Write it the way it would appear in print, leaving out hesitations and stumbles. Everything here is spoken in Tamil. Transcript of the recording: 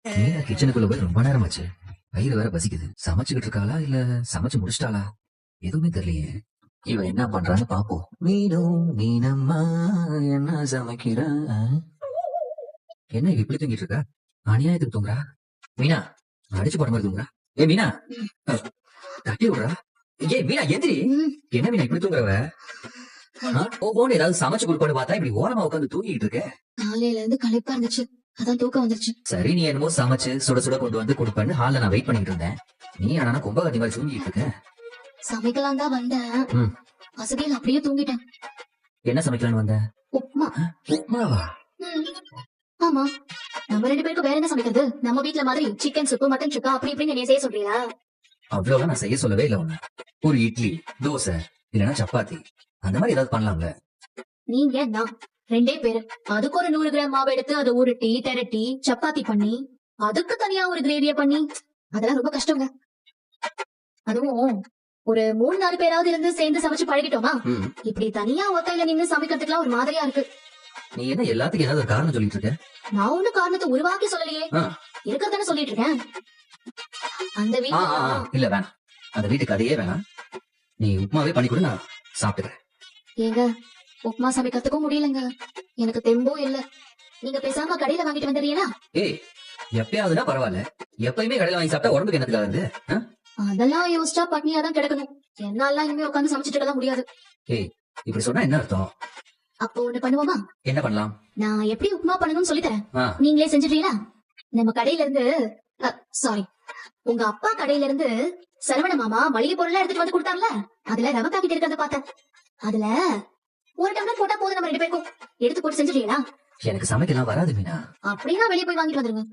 மீனா கிச்சனுக்குள்ள போய் ரொம்ப நேரம் ஆச்சு. வயிறு வேற பசிக்குது. சமைச்சுக்கிட்டு இருக்காளா இல்ல சமைச்சு முடிச்சிட்டாளா? எதுவுமே தெரியலையே. இவ என்ன பண்றான்னு பாப்போம். மீனும் மீனம்மா என்ன சமைக்கிறா? என்ன இவ இப்படி தூங்கிட்டு இருக்கா? அநியாயத்துக்கு தூங்குறா. மீனா அடிச்சு போட்ட மாதிரி தூங்குறா. ஏ மீனா, தட்டி விடுறா. ஏ மீனா எந்திரி. என்ன மீனா இப்படி தூங்குறவ? போன்னு ஏதாவது சமைச்சு கொடுப்பான்னு பார்த்தா இப்படி ஓரமா உட்காந்து தூங்கிட்டு இருக்க. காலையில இருந்து களைப்பா இருந்துச்சு, அதான் தூக்கம் வந்துருச்சு. சரி, நீ என்னமோ சமைச்சு சுட சுட கொண்டு வந்து கொடுப்பேன்னு ஹால்ல நான் வெயிட் பண்ணிட்டு இருந்தேன். நீ ஆனா கும்பகத்தி மாதிரி தூங்கிட்டு இருக்க. சமைக்கலாம் தான் வந்தேன், ம். வசதியில் அப்படியே தூங்கிட்டேன். என்ன சமைக்கலான்னு வந்த? உப்மா. உப்மாவா? ம். ஆமா, நம்ம 2 பேருக்கு வேற என்ன சமைக்கிறது? நம்ம வீட்ல மாதிரி சிக்கன் சூப்பு, மட்டன் சுக்கா அப்படி இப்படின்னு என்னைய செய்ய சொல்றீங்களா? அவ்வளவுதான் நான் செய்ய சொல்லவே இல்ல உன்ன. ஒரு இட்லி, தோசை, இல்லன்னா சப்பாத்தி அந்த மாதிரி ஏதாவது பண்ணலாம்ல. நீங்க நான் 2 பேரு, அதுக்கு ஒரு 100 கிராம் மாவு எடுத்து அதை உருட்டி திரட்டி சப்பாத்தி பண்ணி அதுக்கு தனியா ஒரு கிரேவிய பண்ணி அதெல்லாம் ரொம்ப கஷ்டங்க. அதுவும் ஒரு 3-4 பேராவது இருந்து சேர்ந்து சமைச்சு பழகிட்டோமா? ம். இப்படி தனியா ஒத்தையில நின்னு சமைக்கிறதுக்குலாம் ஒரு மாதிரியா இருக்கு. நீ என்ன எல்லாத்துக்கும் ஏதாவது ஒரு காரணம் சொல்லிட்டு இருக்க? நான் ஒண்ணு காரணத்தை உருவாக்கி சொல்லலையே, ஆ. இருக்கறதானே சொல்லிட்டு இருக்கேன். அந்த ஆ, ஆ, ஆ. வீட்டுல இல்ல வேணாம். அந்த வீட்டுக்கு அதையே வேணாம். நீ உப்மாவே பண்ணி கொடு, நான் சாப்பிட்டுக்கிறேன். ஏங்க, உப்புமா சமைக்கிறதுக்கும் முடியலங்க, எனக்கு தெம்பும் இல்ல. நீங்க பேசாம கடையில வாங்கிட்டு வந்துடுறீங்களா? ஏய், எப்பயாவதுன்னா பரவாயில்ல. எப்பயுமே கடையில வாங்கி சாப்பிட்டா உடம்புக்கு என்னத்துக்கு ஆகுது? அதெல்லாம் யோசிச்சா பட்னியா தான் கிடக்கணும். என்னால இனிமே உட்காந்து சமைச்சிட்டு இருக்கலாம் முடியாது. ஏய், இப்படி சொன்னா என்ன அர்த்தம்? அப்போ ஒண்ணு பண்ணுவோமா? என்ன பண்ணலாம்? நான் எப்படி உப்புமா பண்ணணும்னு சொல்லி தரேன், ஆ. நீங்களே செஞ்சிடுறீங்களா? நம்ம கடையில இருந்து சாரி, உங்க அப்பா கடையில இருந்து சரவண மாமா மளிகை பொருள் எடுத்துட்டு வந்து கொடுத்தாருல, அதுல ரவை பாக்கெட் இருக்கிறத பார்த்தேன். அதுல ஒரு டம்ளர் போட்டா போதும் நம்ம 2 பேருக்கும். எடுத்து போட்டு செஞ்சிடுறீங்களா? எனக்கு சமைக்கலாம் வராது மீனா. அப்படின்னா வெளியே போய் வாங்கிட்டு வந்துருங்க.